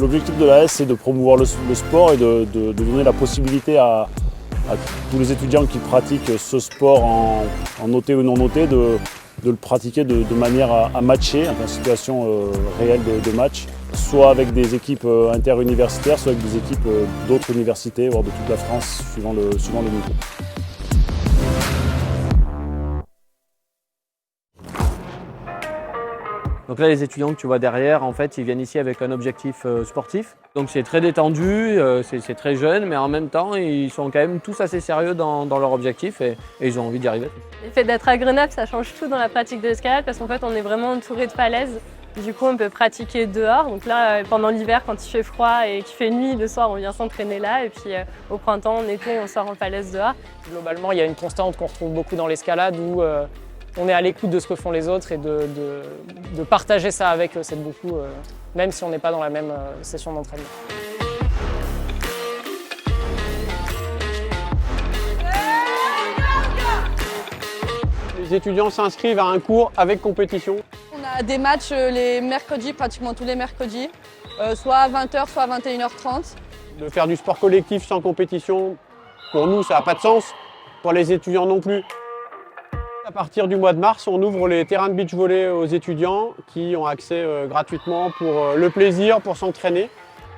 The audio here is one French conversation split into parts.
L'objectif de l'AS, c'est de promouvoir le sport et de donner la possibilité à tous les étudiants qui pratiquent ce sport en noté ou non noté de le pratiquer de manière à matcher en situation réelle de match, soit avec des équipes interuniversitaires, soit avec des équipes d'autres universités, voire de toute la France, suivant le niveau. Donc là, les étudiants que tu vois derrière, en fait, ils viennent ici avec un objectif sportif. Donc c'est très détendu, c'est très jeune, mais en même temps, ils sont quand même tous assez sérieux dans leur objectif et ils ont envie d'y arriver. Le fait d'être à Grenoble, ça change tout dans la pratique de l'escalade parce qu'en fait, on est vraiment entouré de falaises. Du coup, on peut pratiquer dehors. Donc là, pendant l'hiver, quand il fait froid et qu'il fait nuit, le soir, on vient s'entraîner là. Et puis au printemps, en été, on sort en falaise dehors. Globalement, il y a une constante qu'on retrouve beaucoup dans l'escalade où on est à l'écoute de ce que font les autres et de partager ça avec eux. C'est beaucoup, même si on n'est pas dans la même session d'entraînement. Les étudiants s'inscrivent à un cours avec compétition. On a des matchs les mercredis, pratiquement tous les mercredis, soit à 20h, soit à 21h30. De faire du sport collectif sans compétition, pour nous, ça n'a pas de sens. Pour les étudiants non plus. À partir du mois de mars, on ouvre les terrains de beach volley aux étudiants qui ont accès gratuitement pour le plaisir, pour s'entraîner.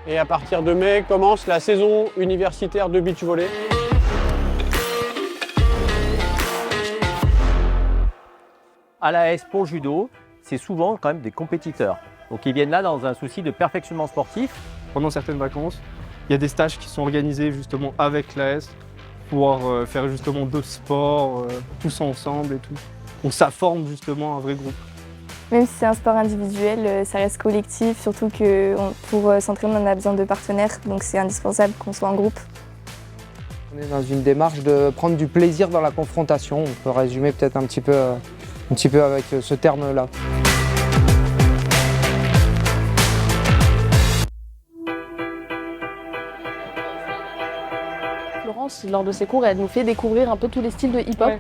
Et à partir de mai, commence la saison universitaire de beach volley. À l'AS pour le judo, c'est souvent quand même des compétiteurs. Donc ils viennent là dans un souci de perfectionnement sportif. Pendant certaines vacances, il y a des stages qui sont organisés justement avec l'AS pour pouvoir faire justement d'autres sports, tous ensemble et tout. Donc ça forme justement un vrai groupe. Même si c'est un sport individuel, ça reste collectif, surtout que pour s'entraîner, on a besoin de partenaires, donc c'est indispensable qu'on soit en groupe. On est dans une démarche de prendre du plaisir dans la confrontation. On peut résumer peut-être un petit peu avec ce terme-là. Florence, lors de ses cours, elle nous fait découvrir un peu tous les styles de hip-hop. Ouais.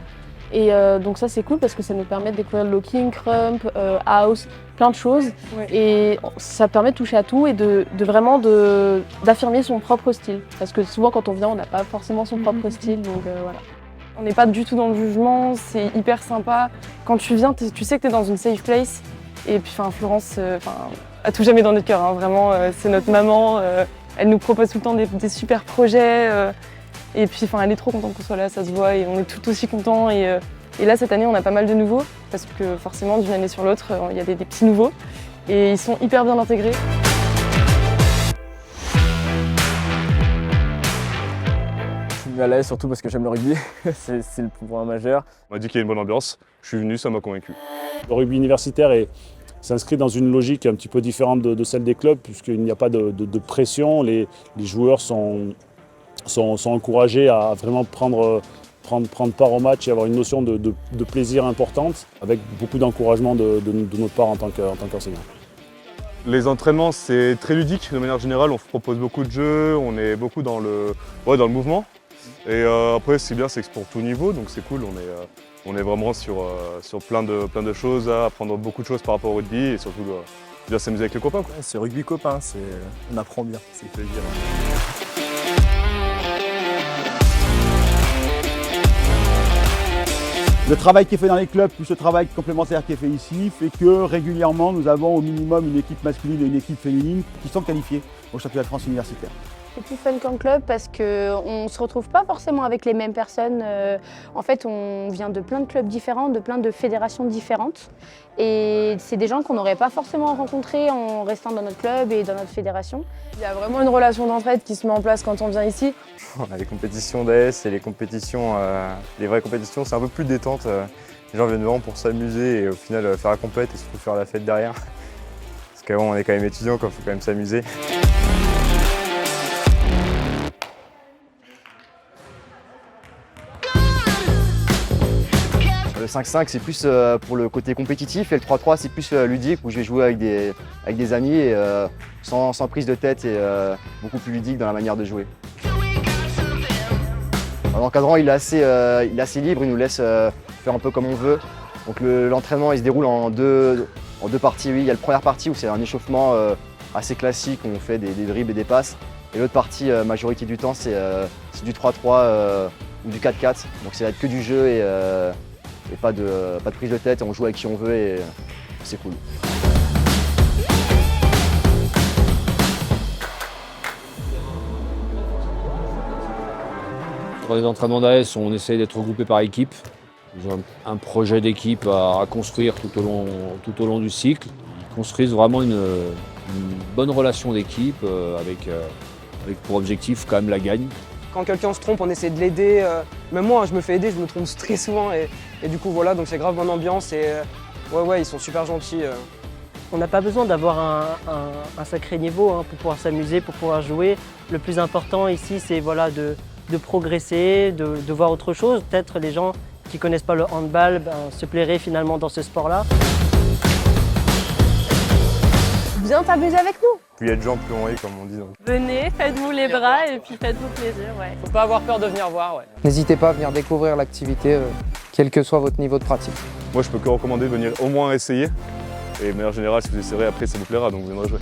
Et donc ça c'est cool parce que ça nous permet de découvrir le locking, crump, house, plein de choses. Ouais. Et ça permet de toucher à tout et de vraiment d'affirmer son propre style. Parce que souvent quand on vient, on n'a pas forcément son propre style, donc voilà. On n'est pas du tout dans le jugement, c'est hyper sympa. Quand tu viens, tu sais que tu es dans une safe place. Et puis Florence, à tout jamais dans notre cœur, hein, vraiment, c'est notre maman. Elle nous propose tout le temps des super projets. Et puis elle est trop contente qu'on soit là, ça se voit, et on est tout aussi contents. Et là, cette année, on a pas mal de nouveaux, parce que forcément, d'une année sur l'autre, il y a des petits nouveaux. Et ils sont hyper bien intégrés. Je suis à l'aise surtout parce que j'aime le rugby, c'est le point majeur. On m'a dit qu'il y a une bonne ambiance, je suis venu, ça m'a convaincu. Le rugby universitaire s'inscrit dans une logique un petit peu différente de celle des clubs, puisqu'il n'y a pas de pression, les joueurs sont encouragés à vraiment prendre part au match et avoir une notion de plaisir importante, avec beaucoup d'encouragement de notre part en tant qu'enseignant. Les entraînements, c'est très ludique de manière générale, on propose beaucoup de jeux, on est beaucoup dans le mouvement. Et après, ce qui est bien, c'est que c'est pour tout niveau, donc c'est cool, on est vraiment sur plein de choses, à apprendre beaucoup de choses par rapport au rugby et surtout bien s'amuser avec les copains. C'est rugby copain, on apprend bien, c'est plaisir. Le travail qui est fait dans les clubs, plus le travail complémentaire qui est fait ici, fait que régulièrement, nous avons au minimum une équipe masculine et une équipe féminine qui sont qualifiées au championnat de France universitaire. C'est plus fun qu'en club parce qu'on ne se retrouve pas forcément avec les mêmes personnes. En fait, on vient de plein de clubs différents, de plein de fédérations différentes. Et c'est des gens qu'on n'aurait pas forcément rencontrés en restant dans notre club et dans notre fédération. Il y a vraiment une relation d'entraide qui se met en place quand on vient ici. On a les compétitions d'AS et les vraies compétitions, c'est un peu plus détente. Les gens viennent vraiment pour s'amuser et au final faire la compète et surtout faire la fête derrière. Parce qu'avant, on est quand même étudiants, il faut quand même s'amuser. Le 5-5 c'est plus pour le côté compétitif et le 3-3 c'est plus ludique où je vais jouer avec des amis et sans prise de tête et beaucoup plus ludique dans la manière de jouer. L'encadrant il est assez libre, il nous laisse faire un peu comme on veut. Donc l'entraînement il se déroule en deux parties. Oui, il y a la première partie où c'est un échauffement assez classique où on fait des dribbles et des passes. Et l'autre partie, majorité du temps, c'est du 3-3 ou du 4-4. Donc ça va être que du jeu et pas de prise de tête. On joue avec qui on veut et c'est cool. Dans les entraînements d'AS, on essaye d'être regroupé par équipe. Ils ont un projet d'équipe à construire tout au long du cycle. Ils construisent vraiment une bonne relation d'équipe avec pour objectif quand même la gagne. Quand quelqu'un se trompe, on essaie de l'aider. Même moi, je me fais aider, je me trompe très souvent. Et du coup, voilà, donc c'est grave bonne ambiance. Et ouais, ils sont super gentils. On n'a pas besoin d'avoir un sacré niveau pour pouvoir s'amuser, pour pouvoir jouer. Le plus important ici, c'est voilà, de progresser, de voir autre chose. Peut-être les gens qui ne connaissent pas le handball se plairaient finalement dans ce sport-là. Viens t'amuser avec nous. Plus il y a de gens, plus on est, comme on dit. Donc. Venez, faites-vous les bras et puis faites-vous plaisir. Ouais. Faut pas avoir peur de venir voir. Ouais. N'hésitez pas à venir découvrir l'activité, quel que soit votre niveau de pratique. Moi, je peux que recommander de venir au moins essayer. Et de manière générale, si vous essayerez, après, ça vous plaira, donc vous viendrez jouer.